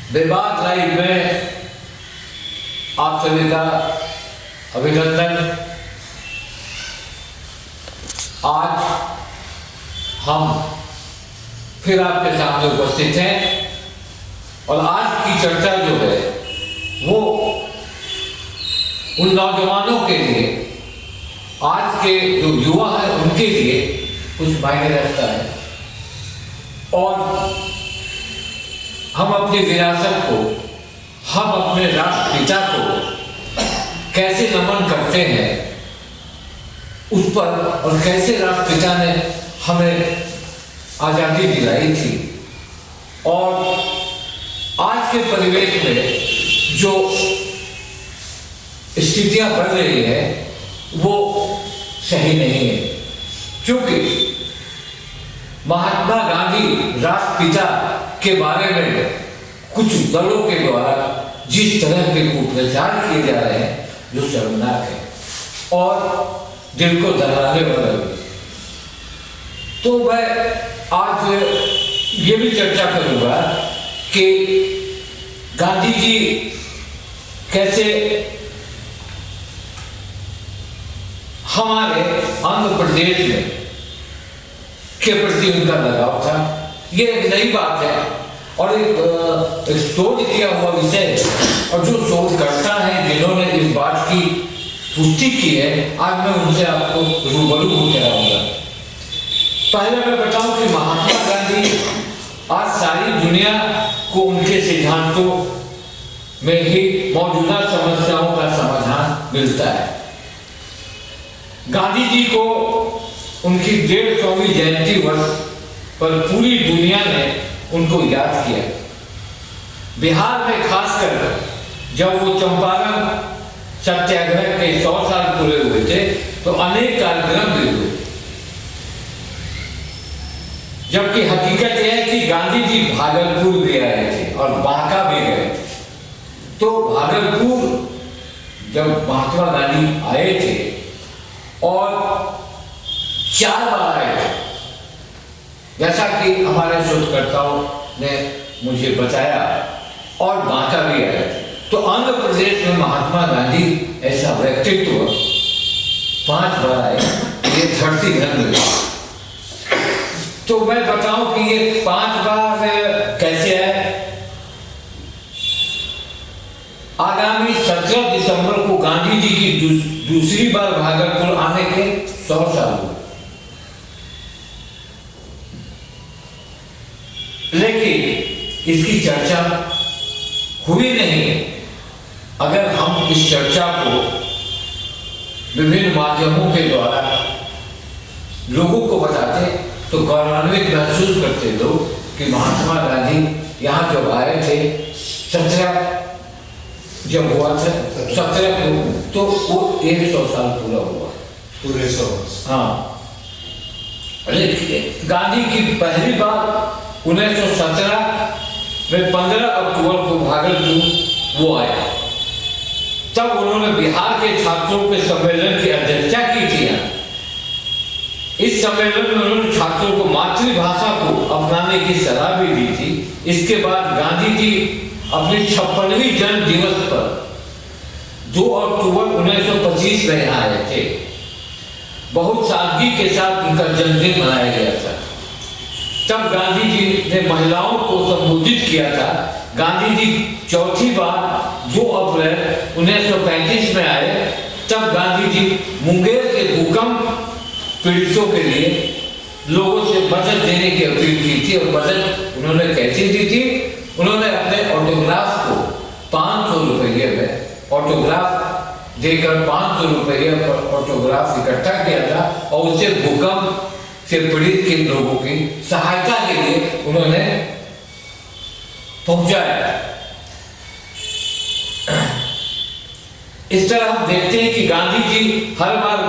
बेबाक लाइफ में आप सभी का अभिनंदन। आज हम फिर आपके सामने उपस्थित हैं और आज की चर्चा जो है वो उन नौजवानों के लिए, आज के जो युवा है उनके लिए कुछ मायने रखता है और हम अपनी विरासत को, हम अपने राष्ट्रपिता को कैसे नमन करते हैं उस पर, और कैसे राष्ट्रपिता ने हमें आज़ादी दिलाई थी। और आज के परिवेश में जो स्थितियां बढ़ रही है वो सही नहीं है, क्योंकि महात्मा गांधी राष्ट्रपिता के बारे में कुछ दलों के द्वारा जिस तरह के कुप्रचार किए जा रहे हैं जो शर्मनाक है और दिल को दहलाने वाला है। तो मैं आज ये भी चर्चा करूंगा कि गांधी जी कैसे हमारे आंध्र प्रदेश में के प्रति उनका लगाव था। ये एक नई बात है और एक शोध किया हुआ विषय है, और जो शोधकर्ता है जिन्होंने इस बात की पुष्टि की है, आज मैं उनसे आपको रूबरू हो कराऊंगा। पहले मैं बताऊं कि महात्मा गांधी आज सारी दुनिया को उनके सिद्धांतों में ही मौजूदा समस्याओं का समाधान मिलता है। गांधी जी को उनकी 150वीं जयंती वर्ष पर पूरी दुनिया ने उनको याद किया। बिहार में खासकर जब वो चंपारण सत्याग्रह के 100 साल पूरे हुए थे तो अनेक कार्यक्रम भी हुए थे, जबकि हकीकत यह है कि गांधी जी भागलपुर भी आए थे और बांका भी गए थे। तो भागलपुर जब महात्मा गांधी आए थे और 4 बार आए थे, जैसा कि हमारे शोधकर्ताओं ने मुझे बताया, और बांका भी आए थे। तो आंध्र प्रदेश में महात्मा गांधी ऐसा व्यक्तित्व 5 बार आए, ये धरती धन। तो मैं बताऊं कि ये 5 बार कैसे है। आगामी 17 दिसंबर को गांधी जी की दूसरी बार भागलपुर आने के 100 साल हुए, लेकिन इसकी चर्चा हुई नहीं। अगर हम इस चर्चा को विभिन्न माध्यमों के द्वारा लोगों को बताते तो गौरवान्वित महसूस करते लोग कि महात्मा गांधी यहाँ जब आए थे 17 जब हुआ था 17 को, तो वो 100 साल पूरा हुआ, पूरे 100 वर्ष। हाँ, लेकिन गांधी की पहली बार 1917 में 15 अक्टूबर को भागलपुर वो आया। तब उन्होंने बिहार के छात्रों के सम्मेलन की अध्यक्षता की थी। इस सम्मेलन में उन्होंने छात्रों को मातृभाषा को अपनाने की सलाह भी दी थी। इसके बाद गांधी जी अपनी 56वीं जन्म दिवस पर 2 अक्टूबर 1925 में यहाँ आए थे। बहुत सादगी के साथ उनका जन्मदिन मनाया गया था। तब गांधी जी ने महिलाओं को संबोधित किया था। गांधी जी चौथी बार 2 अप्रैल 1935 में आए। तब गांधी जी मुंगेर के भूकंप पीड़ितों के लिए लोगों से मदद देने की अपील की थी। और मदद उन्होंने कैसे दी थी? उन्होंने अपने ऑटोग्राफ को 500 रुपये में ऑटोग्राफ देकर 500 रुपये पर ऑटोग्राफ इकट्ठा किया था और उससे भूकंप से पीड़ित के लोगों की सहायता के लिए उन्होंने पहुंचाया। इस तरह हम देखते हैं कि गांधी जी हर बार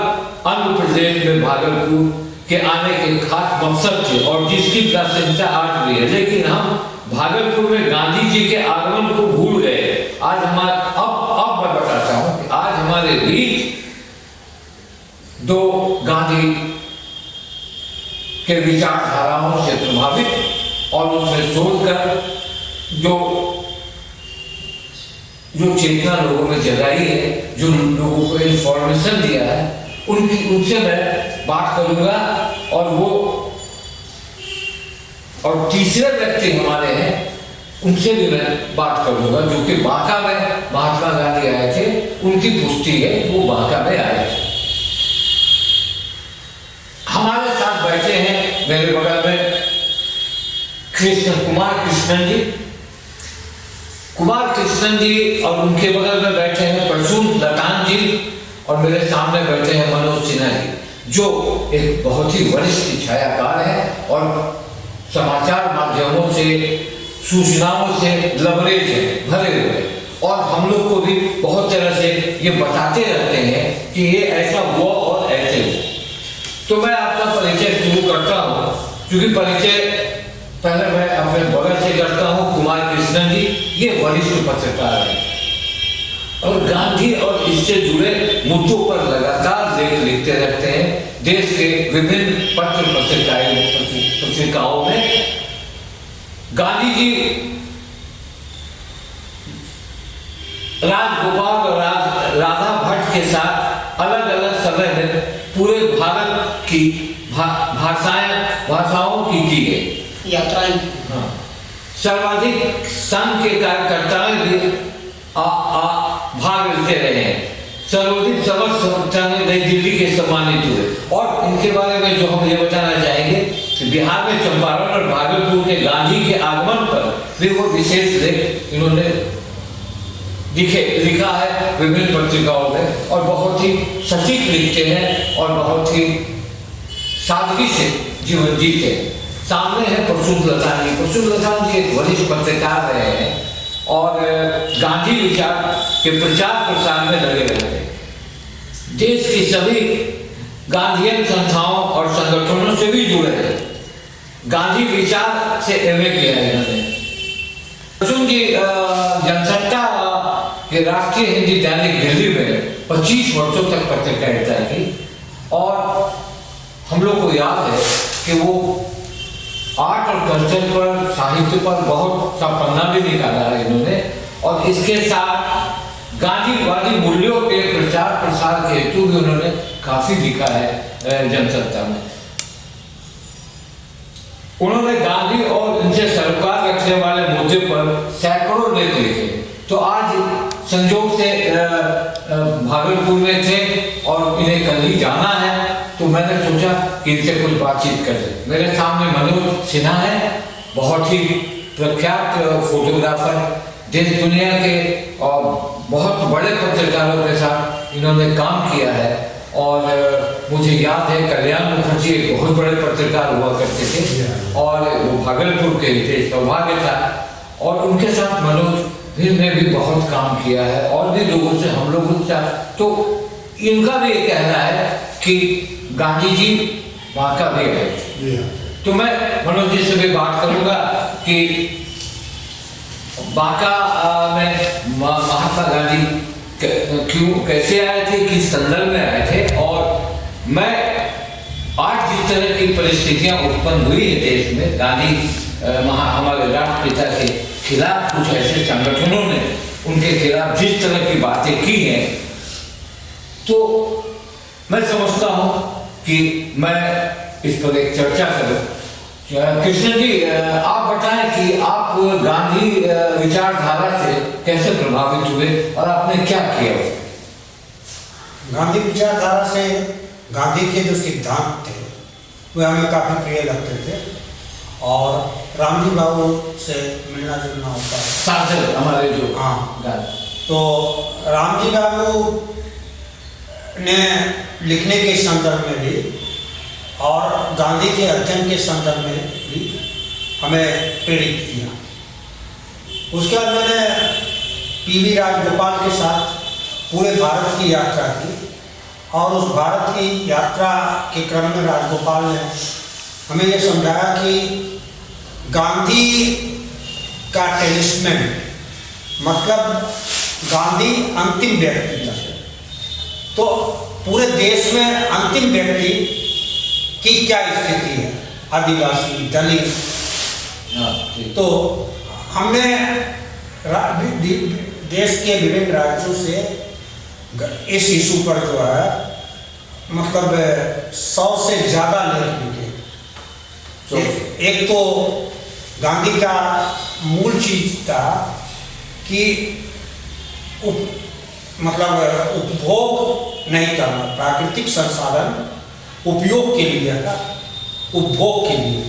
आंध्र प्रदेश में भागलपुर के आने के खास मकसद थे और जिसकी प्रशंसा आज भी है। लेकिन हम भागलपुर में गांधी जी के आगमन को भूल गए। आज हमारे अब मैं बताता हूं कि आज हमारे बीच 2 गांधी के विचारधाराओं से प्रभावित और उसमें सोचकर जो जो चेतना लोगों में जगाई है, जो लोगों को इंफॉर्मेशन दिया है, उनसे मैं बात करूंगा। और तीसरे व्यक्ति हमारे हैं, उनसे भी मैं बात करूंगा, जो कि बांका में महात्मा गांधी आए थे, उनकी पुष्टि है, वो बांका में आए थे। हमारे साथ बैठे हैं मेरे बगल में कुमार कृष्णन जी और उनके बगल में बैठे हैं प्रसून लतान जी, और मेरे सामने बैठे हैं मनोज सिन्हा जी, जो एक बहुत ही वरिष्ठ छायाकार है और समाचार माध्यमों से, सूचनाओं से लबरेज है, भरे हुए, और हम लोग को भी बहुत तरह से ये बताते रहते हैं कि ये ऐसा हुआ और ऐसे हुआ। तो मैं आपका परिचय शुरू करता हूँ, क्योंकि परिचय पहले मैं अपने बगल से करता हूँ। कुमार कृष्णन जी ये वरिष्ठ पत्रकार हैं और गांधी और इससे जुड़े मुद्दों पर लगातार लेख लिखते रहते हैं देश के विभिन्न पत्रिकाओं में। गांधी जी राजगोपाल और राधा भट्ट के साथ अलग अलग समय में पूरे भारत की भाषाओं की गई यात्राएं। हाँ। सर्वाधिक संघ के कार्यकर्ता भी भाग लेते रहे हैं। सर्वाधिक सभा नई दिल्ली के सम्मानित हुए। और इनके बारे में जो हम ये बताना चाहेंगे कि बिहार में चंपारण और भागलपुर के गांधी के आगमन पर भी वो विशेष लेख इन्होंने लिखा है विभिन्न पत्रिकाओं में, और बहुत ही सटीक लिखते हैं और बहुत ही सादगी से जीवन जीते हैं। सामने है प्रसून लतान जी। प्रसून लतान जी एक वरिष्ठ पत्रकार रहे हैं और गांधी विचार के प्रचार प्रसार में लगे रहते हैं। देश की सभी गांधीयन संस्थाओं और संगठनों से भी जुड़े हैं। गांधी विचार से एमए किया है इन्होंने। प्रसून जी जनसत्ता के राष्ट्रीय हिंदी दैनिक दिल्ली में 25 वर्षों तक पत्रकारिता की, और हम लोग को याद है कि वो आर्ट और कल्चर पर, साहित्य पर बहुत सा पन्ना भी निकाला है इन्होंने, और इसके साथ गांधीवादी मूल्यों के प्रचार प्रसार के हेतु भी उन्होंने काफी लिखा है जनसत्ता में। उन्होंने गांधी और इनसे सरोकार रखने वाले मुद्दे पर सैकड़ों लेख लिखे। तो आज संयोग से भागलपुर में थे और इन्हें कल ही जाना है, तो मैंने सोचा कि इनसे कुछ बातचीत कर ले। मेरे सामने मनोज सिन्हा है, बहुत ही प्रख्यात फोटोग्राफर, देश दुनिया के और बहुत बड़े पत्रकारों के साथ इन्होंने काम किया है। और मुझे याद है कल्याण मुखर्जी एक बहुत बड़े पत्रकार हुआ करते थे और वो भागलपुर के थे, सौभाग्य था। और उनके साथ मनोज ने भी बहुत काम किया है और भी लोगों से, हम लोगों के साथ। तो इनका भी ये कहना है कि गांधी जी बांका भी गए थे। तो मैं मनोज जी से भी बात करूंगा कि बांका में महात्मा गांधी क्यों, कैसे आए थे, किस संदर्भ में आए थे, और मैं आज जिस तरह की परिस्थितियां उत्पन्न हुई है देश में, गांधी हमारे राष्ट्रपिता के खिलाफ कुछ ऐसे संगठनों ने उनके खिलाफ जिस तरह की बातें की हैं, तो मैं समझता हूं कि मैं इस पर एक चर्चा करूं। कृष्ण जी, आप बताएं कि आप गांधी विचारधारा से कैसे प्रभावित हुए और आपने क्या किया? गांधी विचारधारा से गांधी के जो सिद्धांत थे वे हमें काफ़ी प्रिय लगते थे, और रामजी बाबू से मिलना जुलना होता है, सांसद हमारे जो। हाँ, तो रामजी बाबू ने लिखने के संदर्भ में भी और गांधी के अध्ययन के संदर्भ में भी हमें प्रेरित किया। उसके बाद मैंने पीवी राजगोपाल के साथ पूरे भारत की यात्रा की, और उस भारत की यात्रा के क्रम में राजगोपाल ने हमें यह समझाया कि गांधी का टेलिस्मैन मतलब गांधी अंतिम व्यक्ति था। तो पूरे देश में अंतिम व्यक्ति की क्या स्थिति है, आदिवासी, दलित। तो हमने देश के विभिन्न राज्यों से इस इशू पर जो है मतलब 100 से ज़्यादा लेख लिखे। एक तो गांधी का मूल चीज था कि मतलब उपभोग नहीं करना, प्राकृतिक संसाधन उपयोग के लिए था, उपभोग के लिए।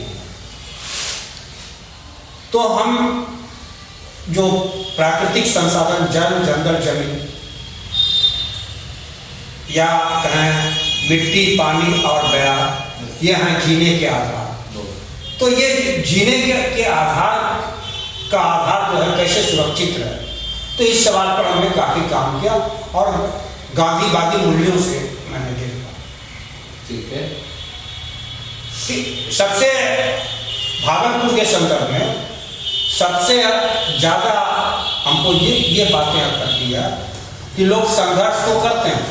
तो हम जो प्राकृतिक संसाधन जल, जंगल, जमीन या कहें मिट्टी, पानी और बया, ये हैं जीने के आधार। तो ये जीने के आधार का आधार जो है कैसे सुरक्षित रहे, तो इस सवाल पर हमने काफ़ी काम किया और गांधीवादी मूल्यों से मैंने देखा। ठीक है। सबसे भागलपुर के संदर्भ में सबसे ज़्यादा हमको ये बातें करती है कि लोग संघर्ष तो करते हैं,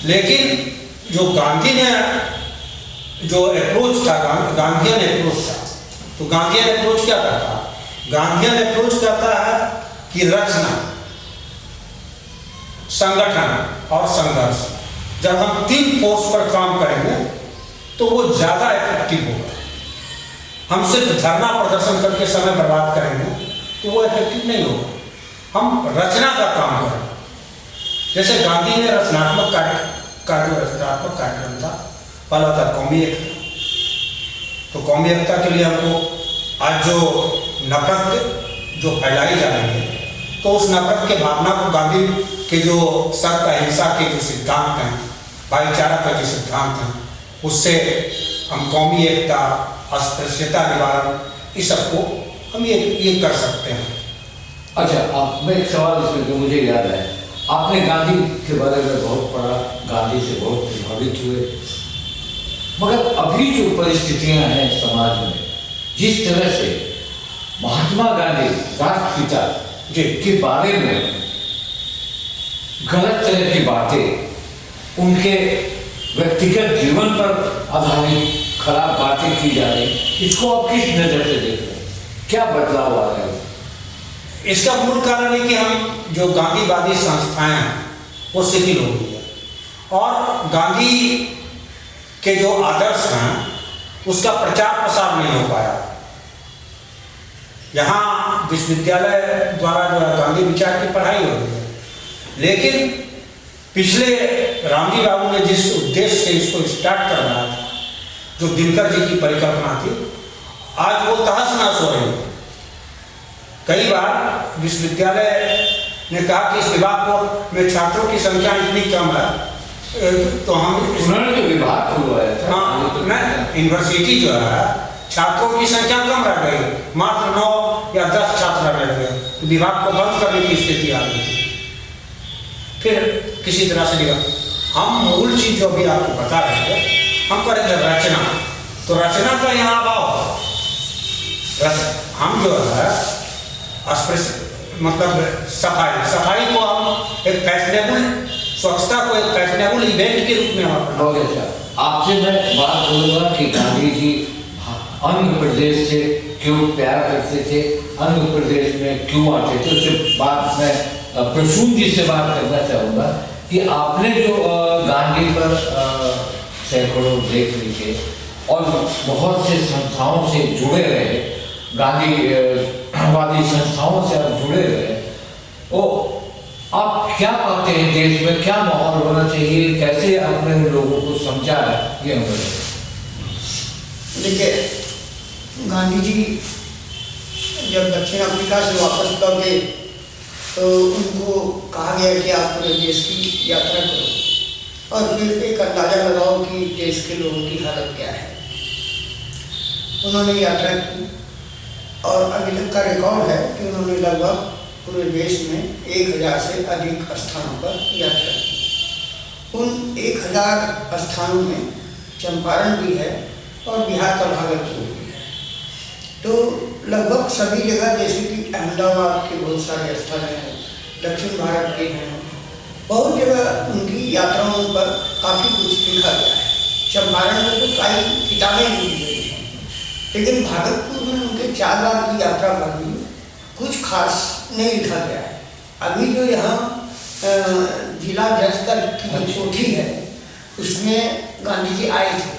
लेकिन जो गांधी ने जो अप्रोच था, गांधीयन अप्रोच था, तो गांधीयन अप्रोच क्या करता है? गांधीयन अप्रोच कहता है कि रचना, संगठन और संघर्ष, जब हम 3 फोर्स पर काम करेंगे तो वो ज़्यादा इफेक्टिव होगा। हम सिर्फ धरना प्रदर्शन करके समय बर्बाद करेंगे तो वो इफेक्टिव नहीं होगा। हम रचना का काम करें, जैसे गांधी ने रचनात्मक रचनात्मक कार्यक्रम था, पहला था कौमी एकता। तो कौमी एकता के लिए हमको आज जो नफरत जो फैलाई जा रही है, तो उस नफरत के भावना को गांधी के जो सत्य अहिंसा के जो सिद्धांत हैं, भाईचारा का जो सिद्धांत हैं, उससे हम कौमी एकता, अस्पृश्यता निवारण, इस सबको हम ये कर सकते हैं। अच्छा, आप मैं एक सवाल इसमें जो मुझे याद है, आपने गांधी के बारे में बहुत पढ़ा, गांधी से बहुत प्रभावित हुए, मगर अभी जो परिस्थितियां हैं समाज में, जिस तरह से महात्मा गांधी राष्ट्रपिता के बारे में गलत तरह की बातें, उनके व्यक्तिगत जीवन पर आधारित खराब बातें की जा रही, इसको आप किस नजर से देख रहे हैं? क्या बदलाव आ रहा है? इसका मूल कारण है कि हम जो गांधीवादी संस्थाएं हैं वो शिथिल हो गई है और गांधी के जो आदर्श हैं उसका प्रचार प्रसार नहीं हो पाया। यहाँ विश्वविद्यालय द्वारा जो है गांधी विचार की पढ़ाई हो रही है, लेकिन पिछले रामजी बाबू ने जिस उद्देश्य से इसको स्टार्ट करवाया था, जो दिनकर जी की परिकल्पना थी, आज वो तहस नहस हो रही है। कई बार विश्वविद्यालय ने कहा कि इस विभाग में छात्रों की संख्या इतनी कम है, तो हम उन्होंने जो विभाग खुलवाया था, हाँ, यूनिवर्सिटी जो है छात्रों की संख्या कम रह गई, मात्र 9 या 10 छात्र रह गए, तो विभाग को बंद करने की स्थिति आ गई थी। फिर किसी तरह से दिया, हम मूल चीज जो भी आपको बता रहे थे, हम करेंगे रचना, तो रचना का यहाँ अभाव। हम जो है मतलब सफाई को हम एक फैशनेबल, स्वच्छता को एक फैशनेबल इवेंट के रूप में हम। बहुत अच्छा। आपसे मैं बात करूँगा कि गांधी जी आंध्र प्रदेश से क्यों प्यार करते थे, आंध्र प्रदेश में क्यों आते थे, उससे बात मैं प्रसून जी से बात करना चाहूँगा कि आपने जो गांधी पर सैकड़ों लेख लिखे और बहुत से संस्थाओं से जुड़े रहे, गांधीवादी संस्थाओं से आप जुड़े रहे, वो आप क्या पाते हैं देश में, क्या माहौल होना चाहिए, कैसे आपने उन लोगों को समझा है, ये हमें देखिए, गांधी जी जब दक्षिण अफ्रीका से वापस लौटे तो उनको कहा गया कि आप पूरे देश की यात्रा करो और फिर एक अंदाज़ा लगाओ कि देश के लोगों की हालत क्या है। उन्होंने यात्रा की और अभी तक का रिकॉर्ड है कि उन्होंने लगभग पूरे देश में 1000 से अधिक स्थानों पर यात्रा की। उन 1000 स्थानों में चंपारण भी है और बिहार का भागलपुर भी है। तो लगभग सभी जगह, जैसे कि अहमदाबाद के बहुत सारे स्थल हैं, दक्षिण भारत के हैं, बहुत जगह उनकी यात्राओं पर काफ़ी कुछ लिखा गया है। चंपारण में तो कई किताबें लिखी गई हैं, लेकिन भागलपुर में उनके 4 बार की यात्रा पर भी कुछ खास नहीं लिखा गया है। अभी जो यहाँ जिला जज का की जो कोठी है उसमें गांधी जी आए थे,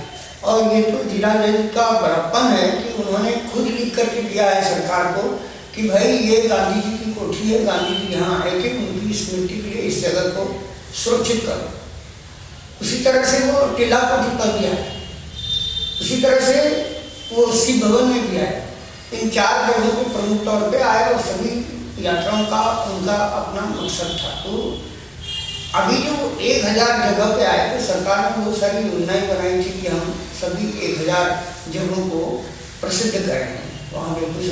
और ये तो जिला जज का बड़प्पन है कि उन्होंने खुद लिख करके दिया है सरकार को कि भाई ये गांधी जी की कोठी है, गांधी जी यहाँ आए थे, उनकी स्मृति के लिए इस जगह को सुरक्षित करो। उसी तरह से वो टिल्ला कोठी पर दिया है, उसी तरह से वो शिव भवन में भी है। इन 4 जगहों पर प्रमुख तौर पे आए और सभी यात्राओं का उनका अपना मकसद था। तो अभी जो 1000 जगह पे आए तो सरकार ने बहुत सारी योजनाएं बनाई थी कि हम सभी 1000 जगहों को प्रसिद्ध करेंगे। वहाँ पे कुछ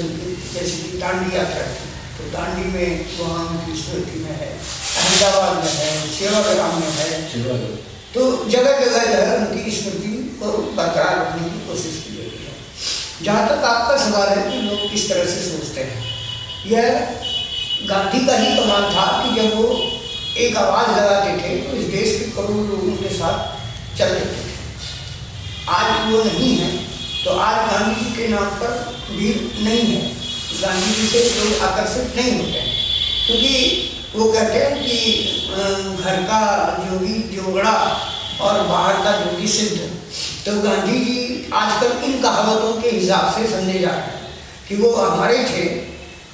जैसे कि दांडी यात्रा थी, तो दांडी में वहाँ उनकी स्मृति में है, अहमदाबाद में है, सेवाग्राम में है, तो जगह जगह जो है उनकी स्मृति को बरकरार रखने की कोशिश की गई है। जहाँ तक आपका सवाल है कि लोग किस तरह से सोचते हैं, यह गांधी का ही कमाल था कि जब वो एक आवाज़ लगाते थे तो इस देश के करोड़ों लोगों के साथ चल देते थे। आज वो नहीं है, तो आज गांधी जी के नाम पर भीड़ नहीं है, गांधी जी से लोग आकर्षित नहीं होते हैं, क्योंकि वो कहते हैं कि घर का जोगी जोगड़ा और बाहर का जोगी सिद्ध। तो गांधी जी आजकल इन कहावतों के हिसाब से समझे जा रहे हैं कि वो हमारे थे,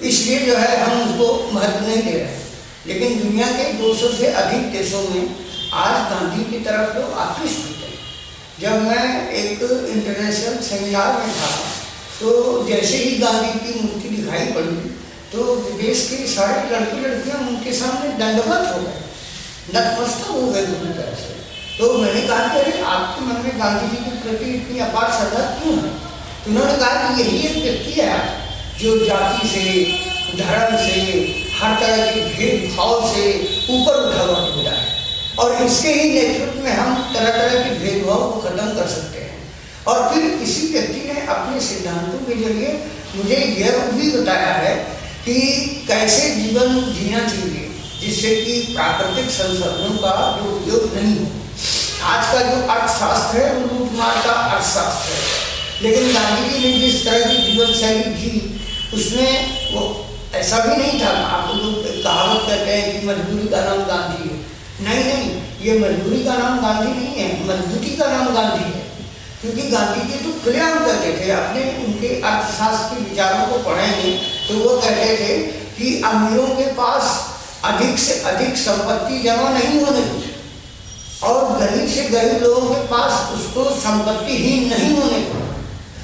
इसलिए जो है हम उसको महत्व नहीं दे रहे हैं। लेकिन दुनिया के 200 से अधिक देशों में आज गांधी की तरफ लोग आकृष्ट होते हैं। जब मैं एक इंटरनेशनल सेमिनार में था तो जैसे ही गांधी की मूर्ति दिखाई पड़ी तो विदेश के सारे लड़के लड़कियां उनके सामने दंडवत हो गए, नतमस्तक हो गए पूरी तरह से। तो मैंने कहा कि अरे आपके मन में गांधी जी के प्रति इतनी अपार श्रद्धा क्यों है? तो उन्होंने कहा कि यही एक व्यक्ति है जो जाति से, धर्म से, हर तरह के भेदभाव से ऊपर उठा हुआ टुकड़ा है, और इसके ही नेतृत्व में हम तरह तरह के भेदभाव को खत्म कर सकते हैं। और फिर इसी व्यक्ति ने अपने सिद्धांतों के जरिए मुझे यह भी बताया है कि कैसे जीवन जीना चाहिए जिससे कि प्राकृतिक संसाधनों का जो उपयोग नहीं हो। आज का जो अर्थशास्त्र है वो लूटमार का अर्थशास्त्र है, लेकिन गांधी जी ने जिस तरह की जीवन शैली जी उसमें वो ऐसा भी नहीं था। आप लोग कहावत कहते हैं कि मजबूरी का नाम गांधी है, नहीं नहीं, ये मजबूरी का नाम गांधी नहीं है, मजबूती का नाम गांधी है। क्योंकि गांधी जी तो खुलेआम कहते थे, अपने उनके अर्थशास्त्र के विचारों को पढ़ेंगे तो वो कहते थे कि अमीरों के पास अधिक से अधिक संपत्ति जमा नहीं होने दी, और गरीब से गरीब लोगों के पास उसको संपत्ति ही नहीं होने दी।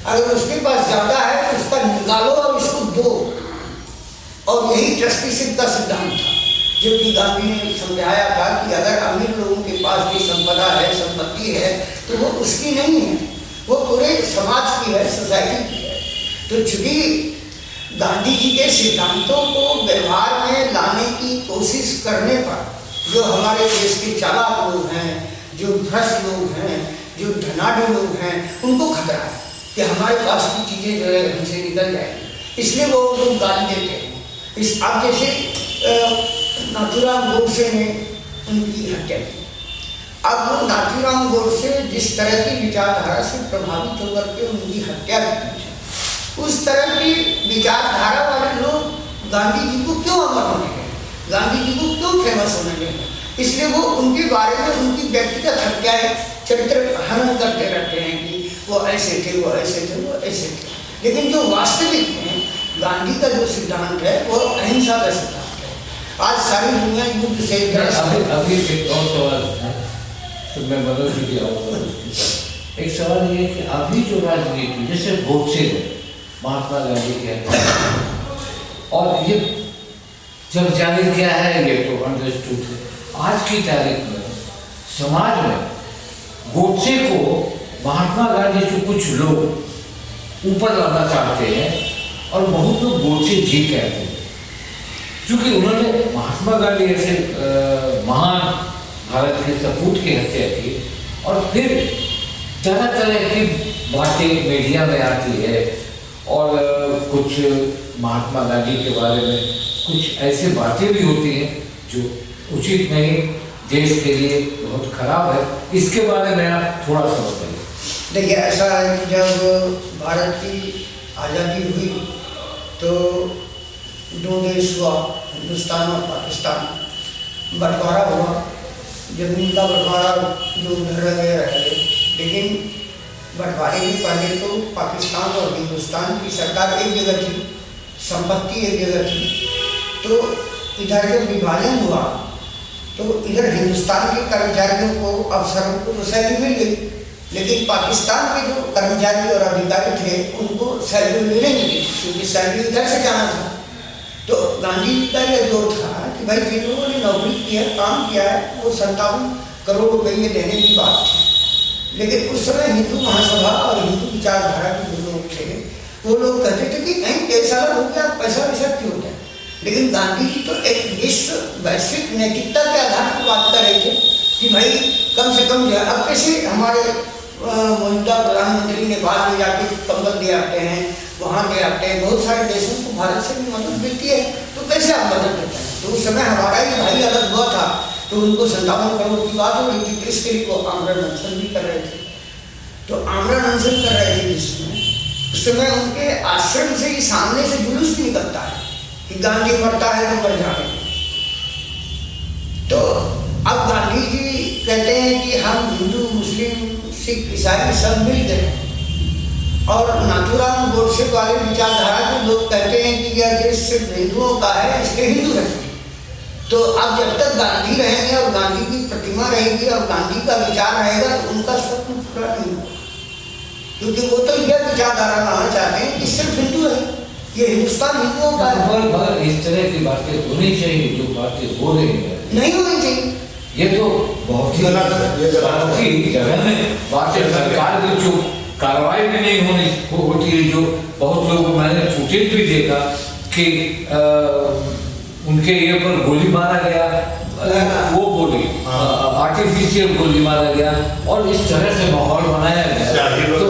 अगर उसके पास ज़्यादा है तो उसका निकालो और इसको दो। और यही ट्रस्टीशिप का सिद्धांत था जो कि गांधी ने समझाया था कि अगर अमीर लोगों के पास भी संपदा है, संपत्ति है, तो वो उसकी नहीं है, वो पूरे समाज की है, सोसाइटी की है। तो चूंकि गांधी जी के सिद्धांतों को व्यवहार में लाने की कोशिश करने पर जो हमारे देश के चालाक लोग हैं, जो भ्रष्ट लोग हैं, जो धनाढ़ लोग हैं, उनको खतरा है कि हमारे पास की चीज़ें जो है हमसे निकल जाएंगी, इसलिए वो लोग गाली देते हैं। इस अब जैसे नाथूराम गोडसे ने उनकी हत्या की, अब वो नाथूराम गोडसे जिस तरह की विचारधारा से प्रभावित होकर के उनकी हत्या की, उस तरह की विचारधारा वाले लोग गांधी जी को क्यों अमर होने गए, गांधी जी को क्यों फेमस होने गए? इसलिए वो उनके बारे में उनकी व्यक्तिगत हत्याएं, चरित्र हनन करते रहते हैं कि वो ऐसे थे, वो ऐसे थे, वो ऐसे थे। लेकिन जो वास्तविक में गांधी का जो सिद्धांत है वो अहिंसा का सिद्धांत है। आज सारी दुनिया युद्ध से अभी एक और सवाल है तो मैं बदल भी दिया। एक सवाल ये कि अभी जो राजनीति जैसे गोडसे महात्मा गांधी के और ये जब जारी किया है ये तो अंडरस्टूड है। आज की तारीख में समाज में गोडसे को महात्मा गांधी से कुछ लोग ऊपर लाना चाहते हैं और बहुत लोग गोडसे जी कहते हैं, क्योंकि उन्होंने महात्मा गांधी ऐसे महान भारत के सपूत की हत्या की। और फिर तरह तरह की बातें मीडिया में आती है और कुछ महात्मा गांधी के बारे में कुछ ऐसी बातें भी होती हैं जो उचित नहीं, देश के लिए बहुत खराब है। इसके बारे में आप थोड़ा सा बताइए। देखिए, ऐसा है कि जब भारत की आज़ादी हुई तो दो देश हुआ, हिंदुस्तान और पाकिस्तान, बंटवारा हुआ, जमीन का बंटवारा जो उधर रहे, लेकिन बंटवारे के पहले तो पाकिस्तान और हिंदुस्तान की सरकार एक जगह थी, संपत्ति एक जगह थी। तो इधर जब विभाजन हुआ तो इधर हिंदुस्तान के कर्मचारियों को, अफसरों को तो सैलरी मिल गई, लेकिन पाकिस्तान के जो कर्मचारी और अधिकारी थे उनको सैलरी मिले नहीं, क्योंकि सैलरी इधर से जाना था। तो गांधी जी का यह जोर था कि भाई जिन लोगों ने नौकरी की है, काम किया है, वो 57 करोड़ रुपये देने की बात थी। लेकिन उस समय हिंदू महासभा और हिंदू विचारधारा के जो लोग थे वो लोग कहते थे कि नहीं, 1 साल हो गया, पैसा वैसा क्यों होता है। लेकिन गांधी जी तो एक विश्व वैश्विक नैतिकता के आधार पर बात कर रहे थे कि भाई कम से कम जो है, अब कैसे हमारे मौजूदा प्रधानमंत्री नेपाल में जाके कंबल दे आते हैं, वहाँ दे आते हैं, बहुत सारे देशों को भारत से भी मदद मिलती है, तो कैसे आप मदद देते हैं। तो उस समय हमारा ही भाई अलग हुआ था, तो उनको 57 करोड़ की बात हो रही थी, तो इसके लिए वो आमरण अनशन भी कर रहे थे। तो आमरण अनशन कर रहे थे जिसमें उस समय उनके आश्रम से ही सामने से जुलूस भी निकलता है कि गांधी मरता है तो मर जाए। तो अब गांधी जी कहते हैं कि हम हिंदू, मुस्लिम, सिख, ईसाई सब मिल गए, और नाथूराम गोडसे वाले विचारधारा के लोग कहते हैं कि यह देश सिर्फ हिंदुओं का है, इसके हिंदू रहेंगे। तो अब जब तक गांधी रहेंगे और गांधी की प्रतिमा रहेगी और गांधी का विचार रहेगा तो उनका स्वप्न पूरा नहीं होगा, क्योंकि वो तो यह विचारधारा लाना चाहते हैं कि सिर्फ हिंदू है, ये हिंदुस्तान हिंदुओं का है। मगर इस तरह की बातें होनी चाहिए, जो बातें हो रही है नहीं होनी चाहिए, ये तो बहुत ही गलत है, ये गलत है। बहुत ही जगह में बातें, सरकार की जो कार्रवाई भी नहीं होती है, जो बहुत लोग, मैंने फुटेज भी देखा कि उनके ये पर गोली मारा गया, वो गोली आर्टिफिशियल गोली मारा गया, और इस तरह से माहौल बनाया गया। तो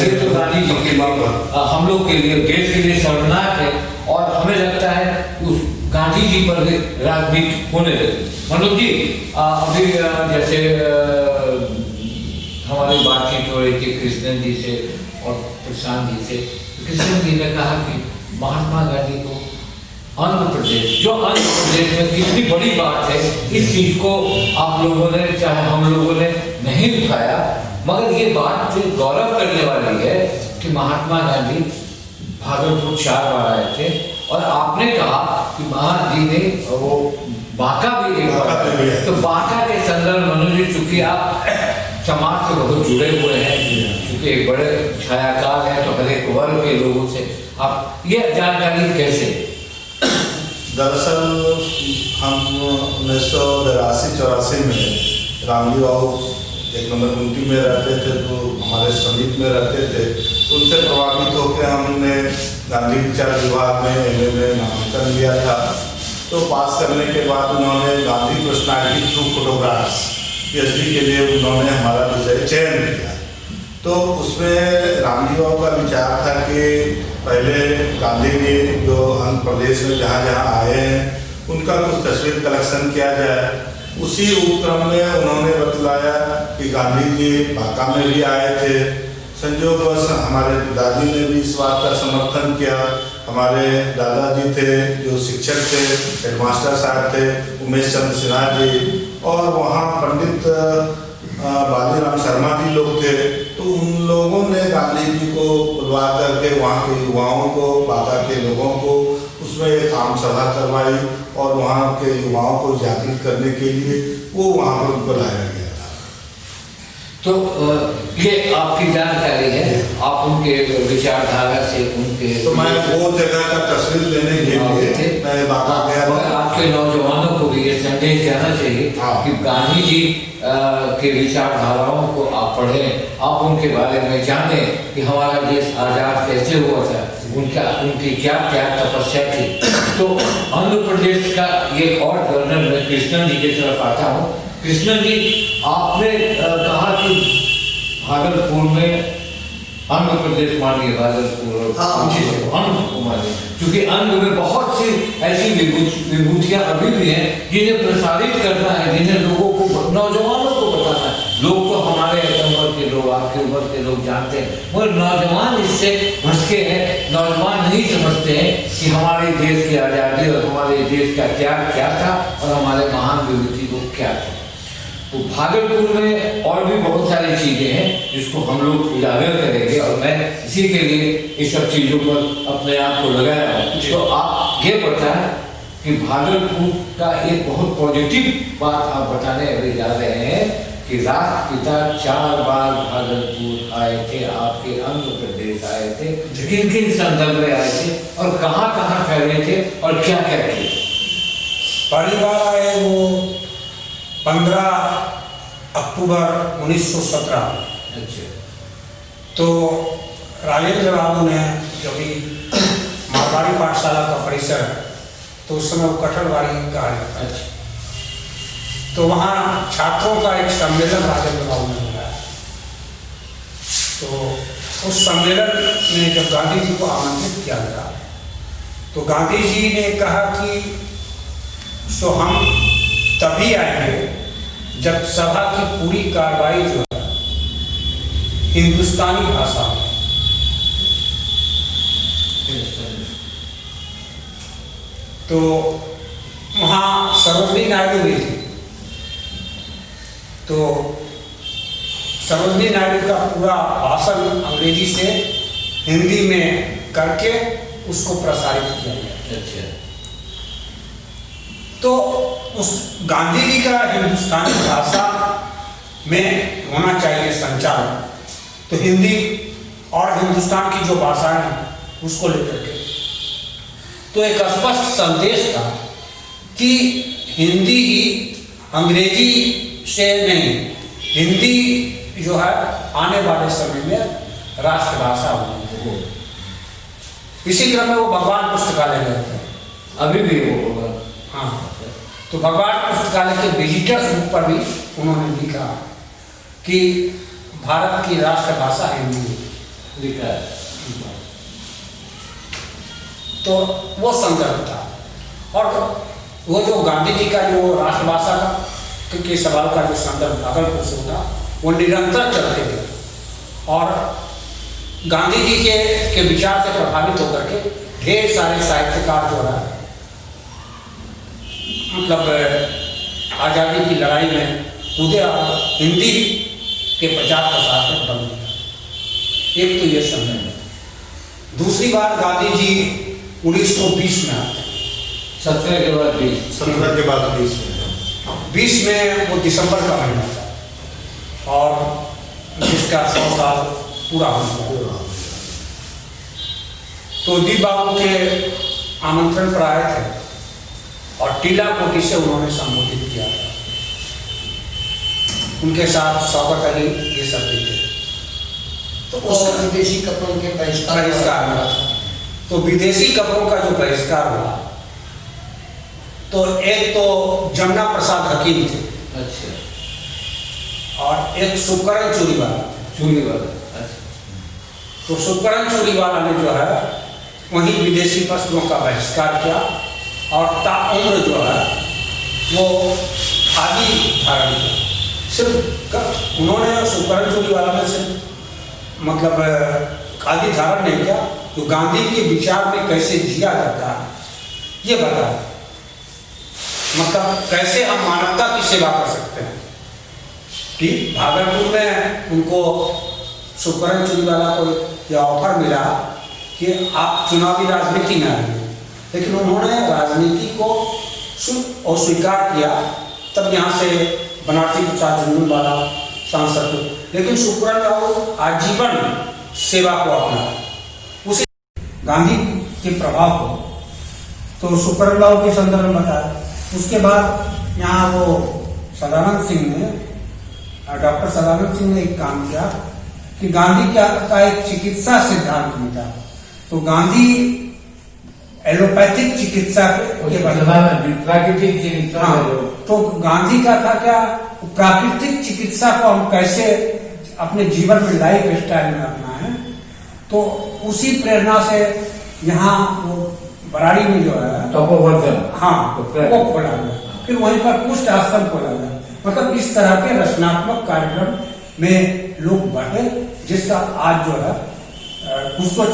ये तो गांधी जी के लिए, हम लोग के लिए, देश के लिए शर्मनाक है, और हमें लगता है उस गांधी जी पर भी राजनीति होने लगी। मनोज जी, अभी जैसे हमारी बातचीत हो रही थी कृष्णन जी से और प्रशांत जी से, कृष्णन जी ने कहा कि महात्मा गांधी को आंध्र प्रदेश, जो आंध्र प्रदेश में कितनी बड़ी बात है, इस चीज को आप लोगों ने, चाहे हम लोगों ने नहीं उठाया, मगर ये बात गौरव करने वाली है कि महात्मा गांधी भागलपुर 4 बार आए थे, और आपने कहा कि महात्मा जी ने वो बांका भी एक बार, तो बांका के संदर्भ मनोज जी, चूंकि आप समाज से बहुत जुड़े हुए हैं, चूंकि एक बड़े छायाकार हैं, तो हर एक वर्ग के लोगों से आप ये जानकारी कैसे? दरअसल हम 1982-84 में रामजी हाउस 1 नंबर गुमटी में रहते थे, तो हमारे समीप में रहते थे। उनसे प्रभावित होकर हमने गांधी विचार विभाग में MA में नामांकन लिया था। तो पास करने के बाद उन्होंने Gandhi personality through photographs PhD के लिए उन्होंने हमारा विषय चयन किया। तो उसमें रामजी बाबू का विचार था कि पहले गांधी जी जो आंध्र प्रदेश में जहाँ जहाँ आए हैं उनका कुछ तस्वीर कलेक्शन किया जाए। उसी उपक्रम में उन्होंने बतलाया कि गांधी जी बांका में भी आए थे। संयोगवश हमारे दादी ने भी इस बात का समर्थन किया। हमारे दादाजी थे जो शिक्षक थे, हेडमास्टर साहब थे उमेश चंद्र सिन्हा जी, और वहाँ पंडित बालीराम शर्मा जी लोग थे। तो उन लोगों ने गांधी जी को बुलवा करके वहाँ के युवाओं को, बांका के लोगों को उसमें एक आम सभा करवाई, और वहाँ के युवाओं को जागृत करने के लिए वो वहाँ पर उनको लाया गया था। तो ये आपकी जानकारी है, आप उनके विचारधारा से उनके, तो मैं वो जगह का तस्वीर लेने के लिए मैं बांका गया था। आपके नौजवानों को भी ये संदेश जाना चाहिए कि गांधी जी के विचारधाराओं को आप पढ़ें, आप उनके बारे में जानें कि हमारा देश आज़ाद कैसे हुआ था, उनकी क्या क्या तपस्या थी। तो आंध्र प्रदेश का ये और गवर्नर में कृष्णन जी की तरफ आता हूँ। कृष्णन जी, आपने कहा कि भागलपुर में, आंध्र प्रदेश मानिए भागलपुर और आंध्र को मानिए, क्योंकि आंध्र में बहुत सी ऐसी विभूतियाँ अभी भी हैं जिन्हें प्रसारित करना है, जिन्हें लोगों को, नौजवानों को बताना है। लोग तो हमारे नंबर के लोग लोग, आपकी उम्र के लोग जानते हैं, मगर नौजवान इससे भटके हैं। नौजवान नहीं समझते हैं कि हमारे देश की आज़ादी और हमारे देश का त्याग क्या था और हमारे महान विभूति को क्या था। तो भागलपुर में और भी बहुत सारी चीज़ें हैं जिसको हम लोग उजागर करेंगे, और मैं इसी के लिए इस सब चीज़ों पर अपने आप को लगाया हूँ। तो आप ये बताएं कि भागलपुर का एक बहुत पॉजिटिव बात आप बताने अभी जा रहे हैं कि राष्ट्रपिता 4 बार भागलपुर आए थे, आपके आंध्र प्रदेश आए थे, किन किन संदर्भ में आए थे और कहाँ कहाँ ठहरे थे और क्या क्या किए? पहली बार आए वो 15 अक्टूबर 1917। अच्छा। तो राजेंद्र बाबू ने जो भी मारवाड़ी पाठशाला का परिसर है, तो उस समय वो कठरवाड़ी कहा जाता है। अच्छा। तो वहाँ छात्रों का एक सम्मेलन राजेंद्र बाबू ने बुलाया। तो उस सम्मेलन में जब गांधी जी को आमंत्रित किया गया, तो गांधी जी ने कहा कि सो हम तभी आएंगे जब सभा की पूरी कार्रवाई जो है हिंदुस्तानी भाषा में। तो वहाँ सरोजनी नायडू भी थी। तो सरोजनी नायडू का पूरा भाषण अंग्रेजी से हिंदी में करके उसको प्रसारित किया गया। अच्छा। तो उस गांधी जी का हिंदुस्तानी भाषा में होना चाहिए संचालन, तो हिंदी और हिंदुस्तान की जो भाषाएं हैं उसको लेकर के तो एक स्पष्ट संदेश था कि हिंदी ही अंग्रेजी से नहीं, हिंदी जो है आने वाले समय में राष्ट्रभाषा होगी। इसी क्रम में वो भगवान पुस्तकालय गए थे, अभी भी वो होगा। हाँ। तो भगवान पुस्तकालय के विजिटर्स बुक पर भी उन्होंने लिखा कि भारत की राष्ट्रभाषा हिंदी है, लिखा है। तो वो संदर्भ था। और वो जो गांधी जी का जो राष्ट्रभाषा के सवाल का जो संदर्भ भागलपुर से था, वो निरंतर चलते थे। और गांधी जी के विचार से प्रभावित होकर के ढेर सारे साहित्यकार जो है, मतलब आज़ादी की लड़ाई में कूदे और हिंदी के प्रचार प्रसार में बन गया। एक तो ये संदर्भ है। दूसरी बार गांधी जी 1920 में आते हैं। 17 के बाद 20। 17 के बाद 20 में। 20 में वो दिसंबर का महीना था और जिसका 100 साल पूरा हो गया। तो दीप बाबू के आमंत्रण पर आए थे और टीला कोटी से उन्होंने संबोधित किया था। उनके साथ शौकत अली ये सब भी थे। तो उस विदेशी कपड़ों के बहिष्कार हुआ। तो विदेशी कपड़ों का जो बहिष्कार हुआ, तो एक तो जमुना प्रसाद हकीम थे। अच्छा। और एक सुकरण चूड़ीवाला। अच्छा। तो सुकरण चूड़ीवाला ने जो है वहीं विदेशी वस्त्रों का बहिष्कार किया और ताउम्र जो है वो खादी धारण किया। सिर्फ उन्होंने सुकरण चूड़ीवाला ने सिर्फ मतलब खादी धारण नहीं किया, तो गांधी के विचार में कैसे जिया जाता है ये बताया। मतलब कैसे हम मानवता की सेवा कर सकते हैं। कि भागलपुर में उनको सुकरण चूड़ीवाला को यह ऑफर मिला कि आप चुनावी राजनीति में आएंगे, लेकिन उन्होंने राजनीति को अस्वीकार किया। तब यहाँ से बनारसी प्रसाद झुंझुनवाला सांसद थे, लेकिन सुकरण राव आजीवन सेवा को अपना उसी गांधी के प्रभाव को तो सुकरण राव के संदर्भ में बताया। उसके बाद यहाँ वो सदानंद सिंह ने, डॉक्टर सदानंद सिंह ने एक काम किया कि गांधी का एक चिकित्सा सिद्धांत मिला। तो गांधी एलोपैथिक चिकित्सा के प्राकृतिक चिकित्सा। तो गांधी का था क्या, प्राकृतिक चिकित्सा को हम कैसे अपने जीवन में लाइफ स्टाइल में अपना है। तो उसी प्रेरणा से यहाँ वो बराड़ी में जो है तपोवर्धन, हाँ वो खोला गया। फिर वहीं पर कुष्ठ आश्रम खोला गया। मतलब इस तरह के रचनात्मक कार्यक्रम में लोग बढ़े, जिसका आज जो है कुछ तो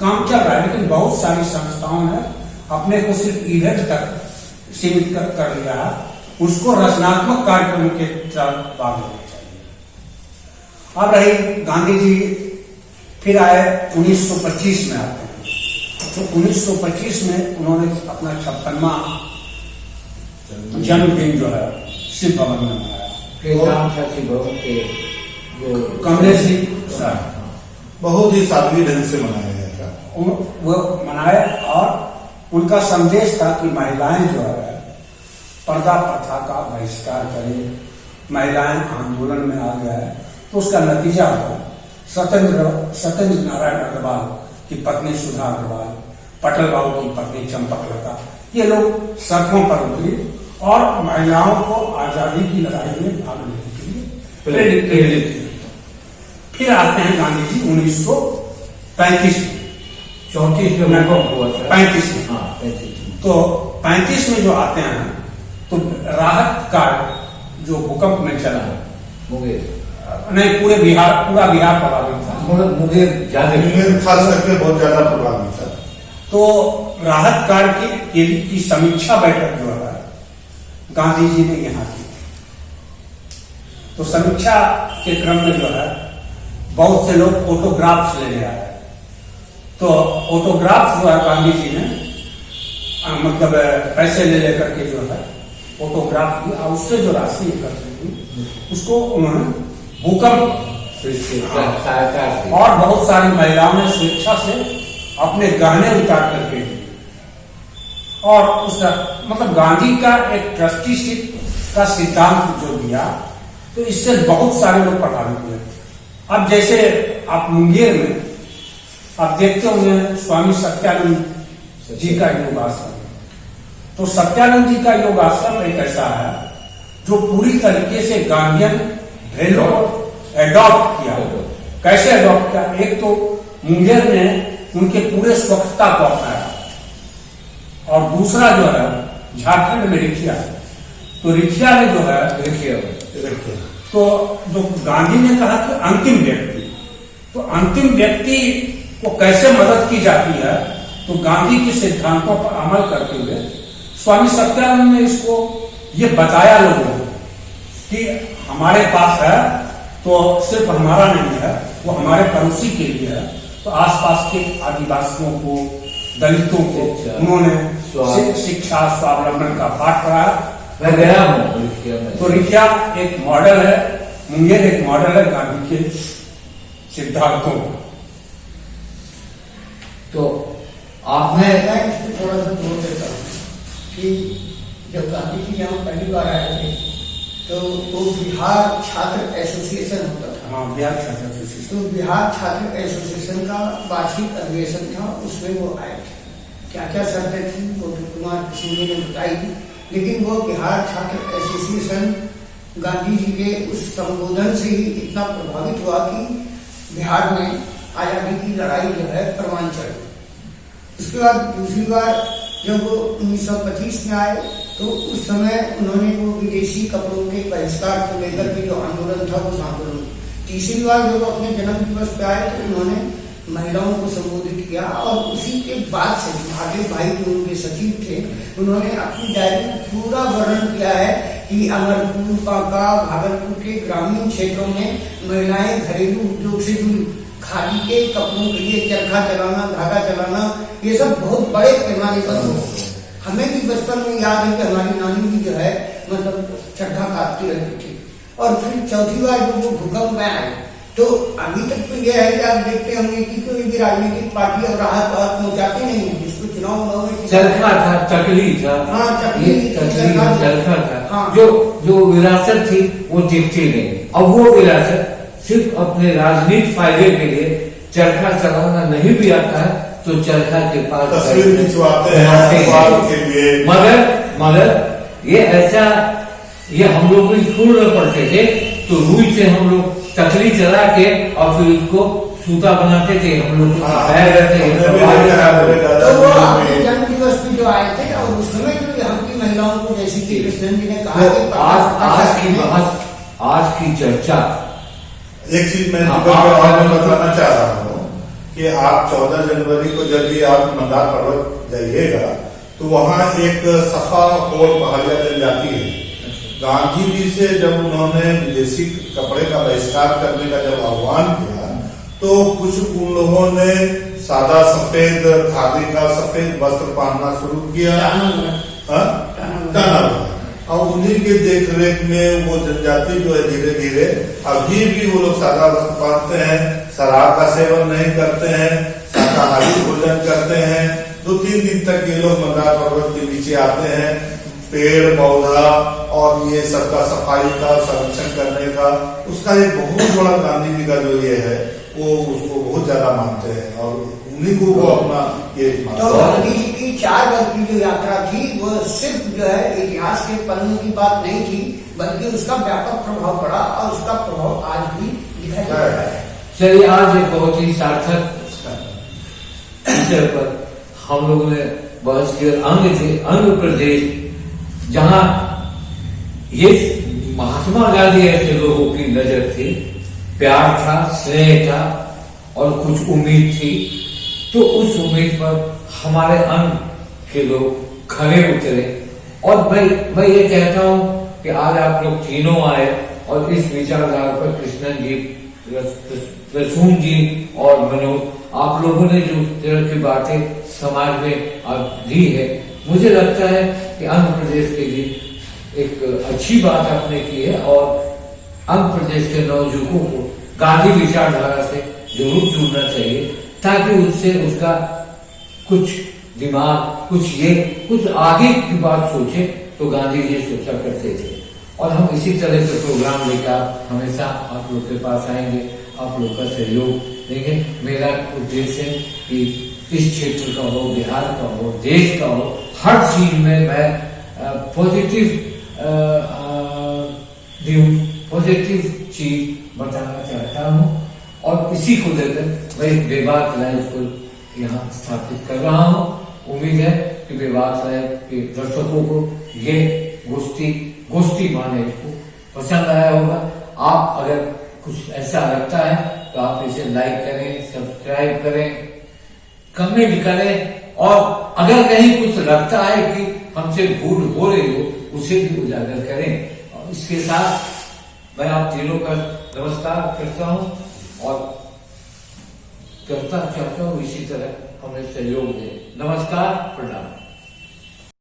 काम चल रहा है, लेकिन बहुत सारी संस्थाओं ने अपने को सिर्फ इवेंट तक सीमित कर लिया है। उसको रचनात्मक कार्यक्रम के तरफ भाग लेना चाहिए। अब रही गांधी जी फिर आए 1925 में आते हैं, तो 1925 में उन्होंने अपना 56वां जन्मदिन जो है शिव भवन में मनाया। फिर नाम था शिव भवन के जो कमलेश जी सर बहुत ही सादगी ढंग से मनाया गया था। वो मनाए, और उनका संदेश था कि महिलाएं जो है पर्दा प्रथा का बहिष्कार करें, महिलाएं आंदोलन में आ गया है। तो उसका नतीजा हुआ सत्येंद्र नारायण अग्रवाल की पत्नी सुधा अग्रवाल, पटेल बाबू की पत्नी चंपकलता, ये लोग सड़कों पर उतरी और महिलाओं को आजादी की लड़ाई में भाग लेने के लिए प्रेरित किया। फिर आते हैं गांधी जी 1935 में, 34 में हुआ था, 35 में। हाँ 35 में। तो 35 में जो आते हैं तो राहत कार्य जो भूकंप में चला, मुंगेर नहीं पूरा बिहार प्रभावित था। मुंगेर ज्यादा मुंगेर खास करके बहुत ज्यादा प्रभावित था। तो राहत कार्य की समीक्षा बैठक जो है गांधी जी ने यहाँ की। तो समीक्षा के क्रम में जो है बहुत से लोग फोटोग्राफ्स लेने आए। तो फोटोग्राफ्स जो है गांधी जी ने मतलब पैसे ले लेकर के जो है फोटोग्राफ की, और उससे जो राशि एकत्रित हुई उसको उन्होंने भूकंप सहायता और बहुत सारी महिलाओं ने स्वेच्छा से अपने गहने उतार करके दिए। और उसका मतलब गांधी का एक ट्रस्टीशिप का सिद्धांत जो दिया, तो इससे बहुत सारे लोग प्रभावित हुए। अब जैसे आप मुंगेर में आप देखते होंगे स्वामी सत्यानंद जी का योग आश्रम, तो सत्यानंद जी का योग आश्रम एक ऐसा है जो पूरी तरीके से गांधीयन वैल्यू एडॉप्ट किया। कैसे एडॉप्ट किया? एक तो मुंगेर में उनके पूरे स्वच्छता को अपनाया, और दूसरा जो है झारखंड में रिखिया, तो रिखिया में जो है तो जो गांधी ने कहा कि अंतिम व्यक्ति, तो अंतिम व्यक्ति को कैसे मदद की जाती है, तो गांधी के सिद्धांतों पर अमल करते हुए स्वामी सत्यानंद ने इसको ये बताया लोगों को कि हमारे पास है तो सिर्फ हमारा नहीं है, वो हमारे पड़ोसी के लिए है। तो आसपास के आदिवासियों को, दलितों को उन्होंने शिक्षा स्वावलंबन का पाठ पढ़ाया। मैं गया हूँ तो रिखिया एक मॉडल है, मुंगेर एक मॉडल है गांधी के सिद्धांतों का। तो आपने मैं इस पर थोड़ा सा जोड़ देता हूँ कि जब गांधी जी यहाँ पहली बार आए थे तो वो बिहार छात्र एसोसिएशन होता था। हाँ, बिहार छात्र एसोसिएशन। तो बिहार छात्र एसोसिएशन का वार्षिक अधिवेशन था, उसमें वो आए थे। क्या क्या शर्तें थी वो कुमार किशोरी ने बताई, लेकिन वो बिहार छात्र एसोसिएशन गांधी जी के उस संबोधन से ही इतना प्रभावित हुआ कि बिहार में आजादी की लड़ाई जो है परवान चढ़ गई। उसके बाद दूसरी बार जब वो 1925 में आए तो उस समय उन्होंने वो विदेशी कपड़ों के बहिष्कार को लेकर के जो आंदोलन था उस आंदोलन, तीसरी बार जब वो अपने जन्म दिवस पे आए तो उन्होंने महिलाओं को संबोधित किया। और उसी के बाद से आगे भाई जो उनके सचिव थे उन्होंने अपनी डायरी में पूरा वर्णन किया है कि अमरपुर, बांका, भागलपुर के ग्रामीण क्षेत्रों में महिलाएं घरेलू उद्योग से जुड़ी खादी के कपड़ों के लिए चरखा चलाना, धागा चलाना, ये सब बहुत बड़े पैमाने पर हो। हमें भी बचपन में याद है कि हमारी नानी भी जो है मतलब चरखा काटती रहती थी। और फिर चौथी बार जब वो भूकंप में आए तो अभी तक तो यह है कि आप देखते होंगे कि कोई भी राजनीतिक पार्टी और राहत पहुंचाते नहीं है, जिसको चुनाव चरखा था, चकली था, हाँ चकली चरखा था, हाँ। जो विरासत थी वो दिखती नहीं। अब वो विरासत सिर्फ अपने राजनीतिक फायदे के लिए चरखा चलाना नहीं भी आता है तो चरखा के पास तस्वीर खिंचवाते हैं स्वाद के लिए। मगर ये ऐसा, ये हम लोग स्कूल में पढ़ते थे तो रुई से हम लोग चकली चला के और फिर उसको सूता बनाते थे, हम लोग तो वो अपने जन्म दिवस पे जो आए थे और उस समय जो यहाँ की महिलाओं को जैसे कि कृष्ण जी ने कहा कि आज की चर्चा एक चीज मैं हाँ, दीपक और मैं बताना चाह रहा हूँ कि आप 14 जनवरी को जब भी आप मंदार पर्वत जाइएगा तो वहाँ एक सफा और पहाड़िया जनजाति है। गांधी जी से जब उन्होंने विदेशी कपड़े का बहिष्कार करने का जब आह्वान किया तो कुछ उन लोगों ने सादा सफेद खादी का सफेद वस्त्र पहनना शुरू किया, टाना और उन्हीं के देख रेख में वो जनजाति जो है धीरे धीरे अभी भी वो लोग सादा वस्त्र पहनते हैं, शराब का सेवन नहीं करते हैं, शाकाहारी भोजन करते हैं। 2-3 दिन तक ये लोग मंदार पर्वत के नीचे आते हैं, पेड़ पौधा और ये सबका सफाई का संरक्षण करने का उसका एक बहुत बड़ा गांधी जी का जो ये है वो उसको बहुत ज्यादा मानते हैं और उन्हीं को वो अपना ये मानते तो हैं। गांधी जी की 4 वर्ष की जो यात्रा थी वो सिर्फ जो है इतिहास के पन्नों की बात नहीं थी, बल्कि उसका व्यापक प्रभाव पड़ा और उसका प्रभाव आज भी दिखाई दे रहा है। चलिए, आज एक बहुत ही सार्थक विषय पर हम लोगों ने बहस की। अंग प्रदेश जहाँ ये महात्मा गांधी ऐसे लोगों की नजर थी, प्यार था, स्नेह था और कुछ उम्मीद थी, तो उस उम्मीद पर हमारे अंग के लोग खड़े उतरे। और मैं ये कहता हूँ कि आज आप लोग तीनों आए और इस विचारधारा पर कृष्णन जी, प्रसून जी और मनोज, आप लोगों ने जो तरह की बातें समाज में दी है, मुझे लगता है कि आंध्र प्रदेश के लिए एक अच्छी बात आपने की है और आंध्र प्रदेश के नवयुवकों को गांधी विचारधारा से जरूर जुड़ना चाहिए ताकि उससे उसका कुछ दिमाग कुछ आगे की बात सोचे। तो गांधी जी सोचा करते थे और हम इसी तरह से प्रोग्राम लेकर हमेशा आप लोग के पास आएंगे, आप लोग का सहयोग देंगे। मेरा उद्देश्य है कि इस क्षेत्र का हो, बिहार का हो, देश का हो, हर चीज में मैं पॉजिटिव चीज बताना चाहता हूँ और इसी को लेकर मैं बेबाक लाइव को यहाँ स्थापित कर रहा हूँ। उम्मीद है कि बेबाक लाइव के दर्शकों को ये गोष्ठी माने इसको पसंद आया होगा। आप अगर कुछ ऐसा लगता है तो आप इसे लाइक करें, सब्सक्राइब करें, कमेंट करें और अगर कहीं कुछ लगता है कि हमसे भूल हो रही हो उसे भी उजागर करें। और इसके साथ मैं आप तीनों का नमस्कार करता हूं और करता चाहता हूं इसी तरह हमें सहयोग दें। नमस्कार, प्रणाम।